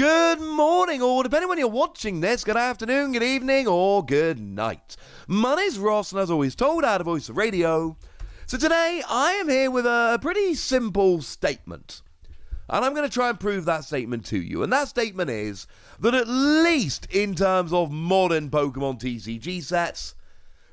Good morning, or depending when you're watching this, good afternoon, good evening, or good night. My name's Ross, and as always told, out of Voice of Radio. So today, I am here with a pretty simple statement. And I'm going to try and prove that statement to you. And that statement is that at least in terms of modern Pokemon TCG sets,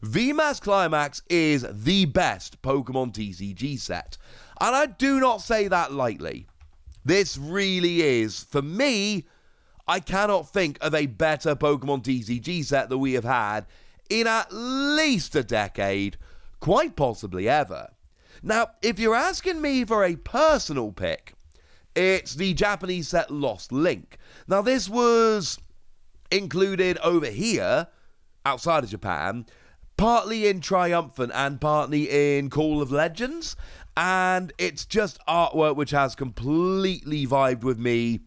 VMAX Climax is the best Pokemon TCG set. And I do not say that lightly. This really is, for me, I cannot think of a better Pokemon TCG set that we have had in at least a decade, quite possibly ever. Now, if you're asking me for a personal pick, it's the Japanese set Lost Link. Now, this was included over here, outside of Japan, partly in Triumphant and partly in Call of Legends. And it's just artwork which has completely vibed with me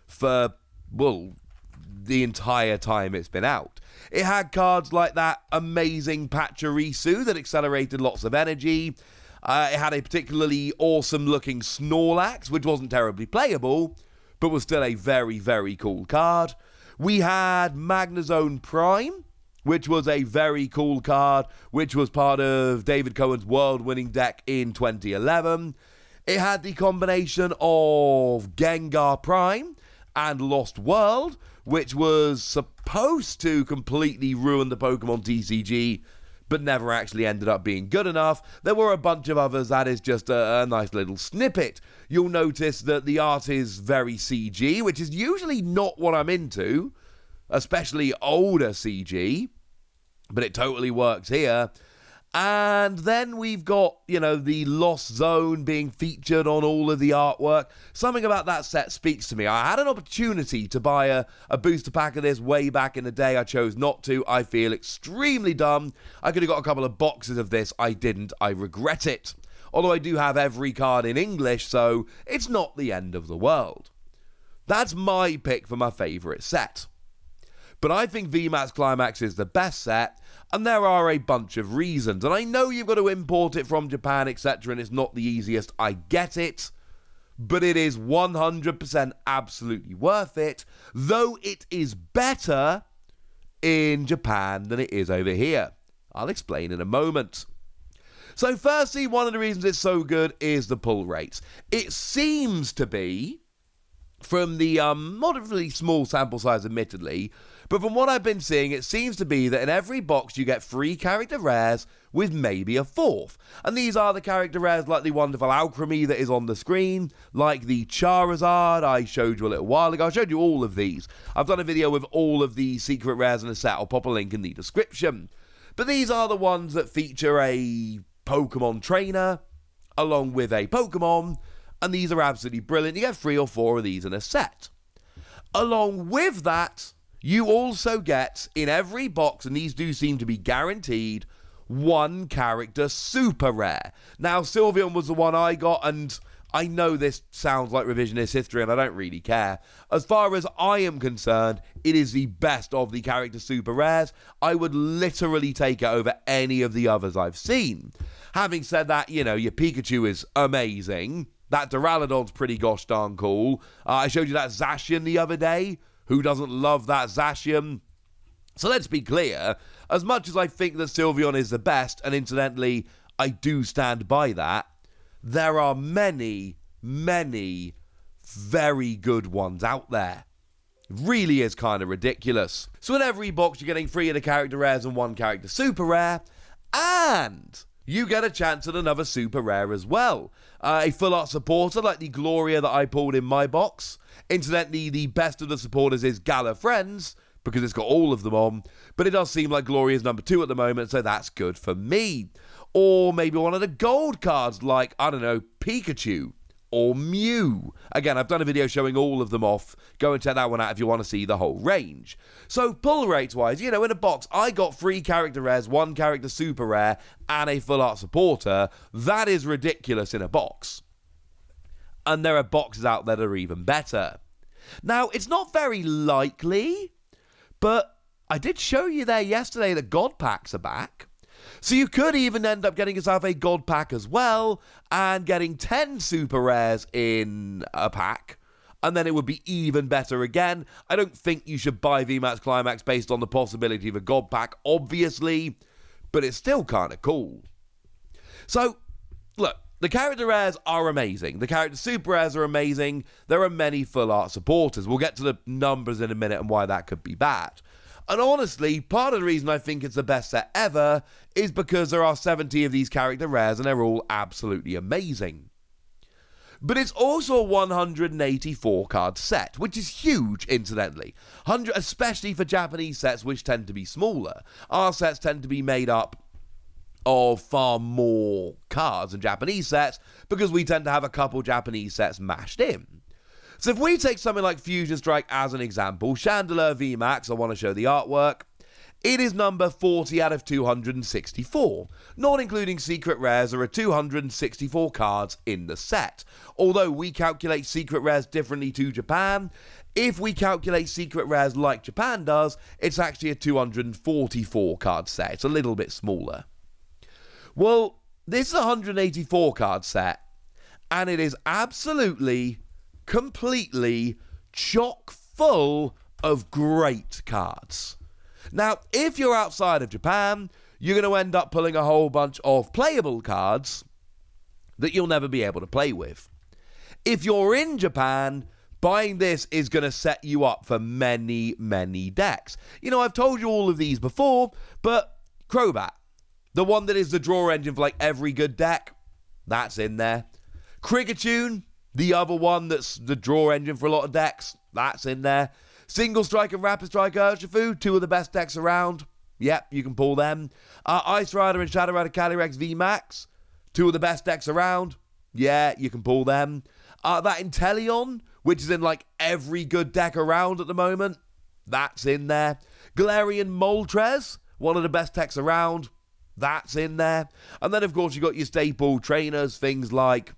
for, well, the entire time it's been out. It had cards like that amazing Pachirisu that accelerated lots of energy. It had a particularly awesome looking Snorlax, which wasn't terribly playable, but was still a very, very cool card. We had Magnezone Prime, which was a very cool card, which was part of David Cohen's world-winning deck in 2011. It had the combination of Gengar Prime and Lost World, which was supposed to completely ruin the Pokemon TCG, but never actually ended up being good enough. There were a bunch of others. That is just a nice little snippet. You'll notice that the art is very CG, which is usually not what I'm into, especially older CG, but it totally works here. And then we've got, the Lost Zone being featured on all of the artwork. Something about that set speaks to me. I had an opportunity to buy a booster pack of this way back in the day. I chose not to. I feel extremely dumb. I could have got a couple of boxes of this. I didn't. I regret it. Although I do have every card in English, so it's not the end of the world. That's my pick for my favourite set. But I think VMAX Climax is the best set, and there are a bunch of reasons. And I know you've got to import it from Japan, etc., and it's not the easiest. I get it. But it is 100% absolutely worth it, though it is better in Japan than it is over here. I'll explain in a moment. So firstly, one of the reasons it's so good is the pull rates. It seems to be, from the moderately small sample size admittedly, but from what I've been seeing, it seems to be that in every box you get 3 character rares with maybe a 4th. And these are the character rares like the wonderful Alchemy that is on the screen, like the Charizard I showed you a little while ago. I showed you all of these. I've done a video with all of the secret rares in the set. I'll pop a link in the description. But these are the ones that feature a Pokemon trainer along with a Pokemon, and these are absolutely brilliant. You get 3 or 4 of these in a set. Along with that, you also get, in every box, and these do seem to be guaranteed, 1 character super rare. Now, Sylveon was the one I got, and I know this sounds like revisionist history, and I don't really care. As far as I am concerned, it is the best of the character super rares. I would literally take it over any of the others I've seen. Having said that, your Pikachu is amazing. That Duraludon's pretty gosh darn cool. I showed you that Zacian the other day. Who doesn't love that Zacian? So let's be clear. As much as I think that Sylveon is the best, and incidentally, I do stand by that, there are many, many very good ones out there. It really is kind of ridiculous. So in every box, you're getting 3 of the character rares and 1 character super rare. And you get a chance at another super rare as well. A full art supporter like the Gloria that I pulled in my box. Incidentally, the best of the supporters is Gala Friends, because it's got all of them on. But it does seem like Gloria's number 2 at the moment, so that's good for me. Or maybe one of the gold cards like, Pikachu or Mew. Again, I've done a video showing all of them off. Go and check that one out if you want to see the whole range. So pull rates wise, in a box, I got 3 character rares, 1 character super rare, and a full art supporter. That is ridiculous in a box. And there are boxes out there that are even better. Now, it's not very likely, but I did show you there yesterday that God Packs are back. So you could even end up getting yourself a God Pack as well, and getting 10 super rares in a pack, and then it would be even better again. I don't think you should buy VMAX Climax based on the possibility of a God Pack, obviously, but it's still kind of cool. So, look, the character rares are amazing. The character super rares are amazing. There are many full art supporters. We'll get to the numbers in a minute and why that could be bad. And honestly, part of the reason I think it's the best set ever is because there are 70 of these character rares and they're all absolutely amazing. But it's also a 184 card set, which is huge, incidentally. Especially for Japanese sets, which tend to be smaller. Our sets tend to be made up of far more cards than Japanese sets because we tend to have a couple Japanese sets mashed in. So if we take something like Fusion Strike as an example, Chandelier VMAX, I want to show the artwork, it is number 40 out of 264. Not including secret rares, there are 264 cards in the set. Although we calculate secret rares differently to Japan, if we calculate secret rares like Japan does, it's actually a 244 card set. It's a little bit smaller. Well, this is a 184 card set, and it is absolutely, completely chock full of great cards. Now, if you're outside of Japan, you're going to end up pulling a whole bunch of playable cards that you'll never be able to play with. If you're in Japan, buying this is going to set you up for many, many decks. You know, I've told you all of these before, but Crobat, the one that is the draw engine for like every good deck, that's in there. Krigatune, the other one that's the draw engine for a lot of decks, that's in there. Single Strike and Rapid Strike Urshifu, two of the best decks around. Yep, you can pull them. Ice Rider and Shadow Rider Calyrex VMAX, two of the best decks around. Yeah, you can pull them. That Inteleon, which is in like every good deck around at the moment, that's in there. Galarian Moltres, one of the best decks around, that's in there. And then, of course, you've got your staple trainers, things like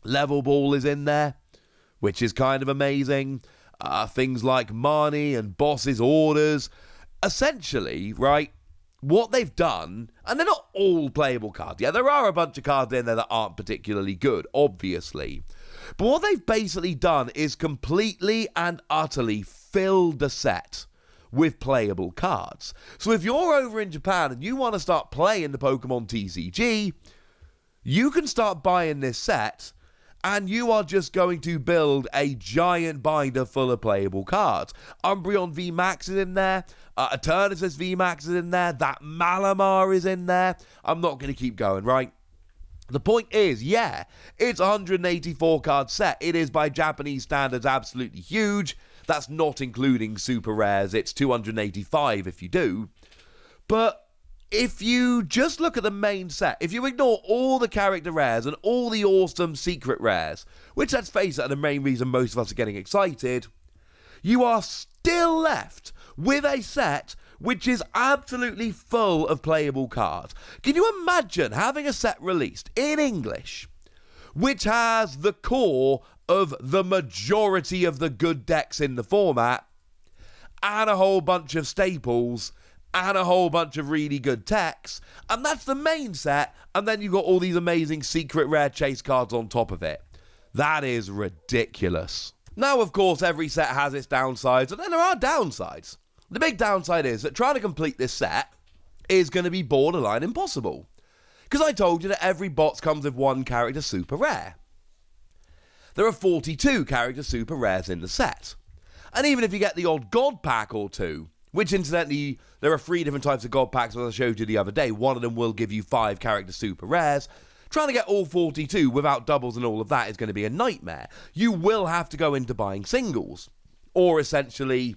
Level Ball is in there, which is kind of amazing. Things like Marnie and Boss's Orders. Essentially, right, what they've done, and they're not all playable cards. Yeah, there are a bunch of cards in there that aren't particularly good, obviously. But what they've basically done is completely and utterly filled the set with playable cards. So if you're over in Japan and you want to start playing the Pokémon TCG, you can start buying this set, and you are just going to build a giant binder full of playable cards. Umbreon VMAX is in there. Eternatus VMAX is in there. That Malamar is in there. I'm not going to keep going, right? The point is, yeah, it's a 184 card set. It is, by Japanese standards, absolutely huge. That's not including super rares. It's 285 if you do. But if you just look at the main set, if you ignore all the character rares and all the awesome secret rares, which, let's face it, are the main reason most of us are getting excited, you are still left with a set which is absolutely full of playable cards. Can you imagine having a set released in English which has the core of the majority of the good decks in the format and a whole bunch of staples and a whole bunch of really good techs, and that's the main set, and then you've got all these amazing secret rare chase cards on top of it? That is ridiculous. Now, of course, every set has its downsides, and then there are downsides. The big downside is that trying to complete this set is going to be borderline impossible. Because I told you that every box comes with one character super rare. There are 42 character super rares in the set. And even if you get the odd God Pack or two, which, incidentally, there are 3 different types of God Packs, as I showed you the other day. One of them will give you 5 character super rares. Trying to get all 42 without doubles and all of that is going to be a nightmare. You will have to go into buying singles, or essentially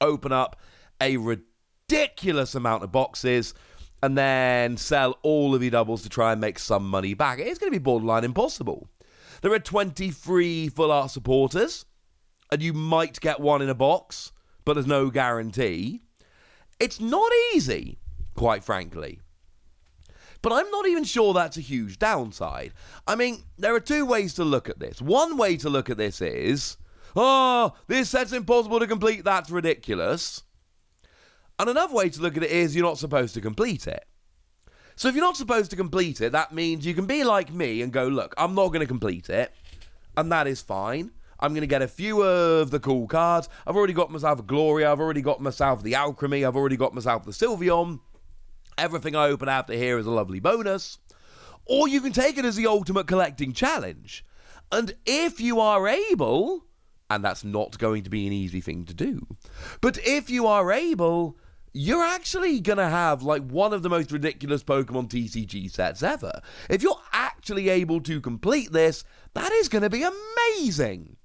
open up a ridiculous amount of boxes and then sell all of your doubles to try and make some money back. It's going to be borderline impossible. There are 23 full art supporters, and you might get one in a box, but there's no guarantee. It's not easy, quite frankly. But I'm not even sure that's a huge downside. I mean, there are 2 ways to look at this. One way to look at this is, this set's impossible to complete, that's ridiculous. And another way to look at it is, you're not supposed to complete it. So if you're not supposed to complete it, that means you can be like me and go, look, I'm not going to complete it, and that is fine. I'm going to get a few of the cool cards. I've already got myself a Gloria. I've already got myself the Alchemy. I've already got myself the Sylveon. Everything I open after here is a lovely bonus. Or you can take it as the ultimate collecting challenge. And if you are able, and that's not going to be an easy thing to do, but if you are able, you're actually going to have like one of the most ridiculous Pokemon TCG sets ever. If you're actually able to complete this, that is going to be amazing.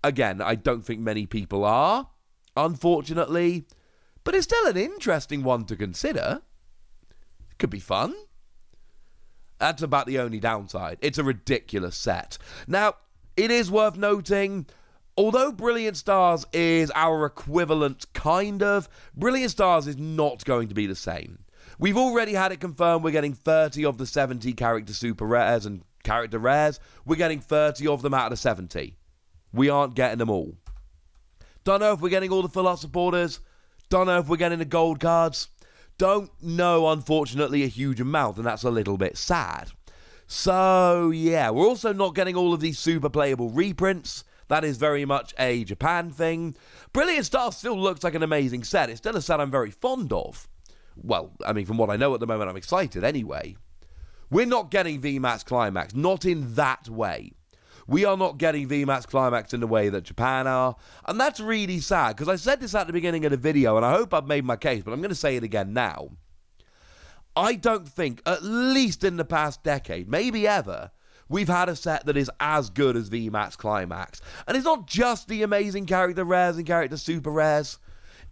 Again, I don't think many people are, unfortunately, but it's still an interesting one to consider. It could be fun. That's about the only downside. It's a ridiculous set. Now, it is worth noting, although Brilliant Stars is our equivalent, kind of, Brilliant Stars is not going to be the same. We've already had it confirmed we're getting 30 of the 70 character super rares and character rares. We're getting 30 of them out of the 70. We aren't getting them all. Don't know if we're getting all the full art supporters. Don't know if we're getting the gold cards. Don't know, unfortunately, a huge amount, and that's a little bit sad. So, yeah, we're also not getting all of these super playable reprints. That is very much a Japan thing. Brilliant Stars still looks like an amazing set. It's still a set I'm very fond of. Well, I mean, from what I know at the moment, I'm excited anyway. We're not getting VMAX Climax, not in that way. We are not getting VMAX Climax in the way that Japan are, and that's really sad, because I said this at the beginning of the video, and I hope I've made my case, but I'm going to say it again now. I don't think, at least in the past decade, maybe ever, we've had a set that is as good as VMAX Climax. And it's not just the amazing character rares and character super rares.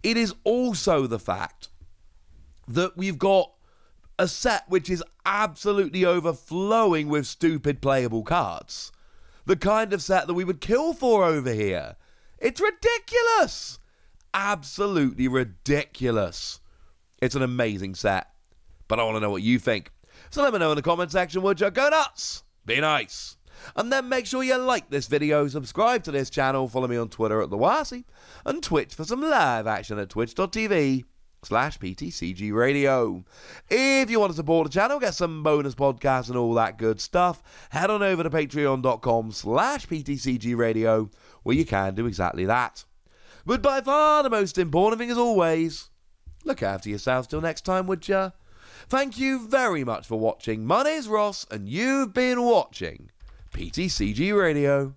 It is also the fact that we've got a set which is absolutely overflowing with stupid playable cards. The kind of set that we would kill for over here. It's ridiculous. Absolutely ridiculous. It's an amazing set. But I want to know what you think. So let me know in the comment section, would you? Go nuts. Be nice. And then make sure you like this video, subscribe to this channel, follow me on Twitter at TheWasi, and Twitch for some live action at twitch.tv/PTCG Radio. If you want to support the channel, get some bonus podcasts and all that good stuff, head on over to patreon.com/PTCG Radio, where you can do exactly that. But by far the most important thing, as always, look after yourselves till next time, would ya? Thank you very much for watching. My name's Ross, and you've been watching PTCG Radio.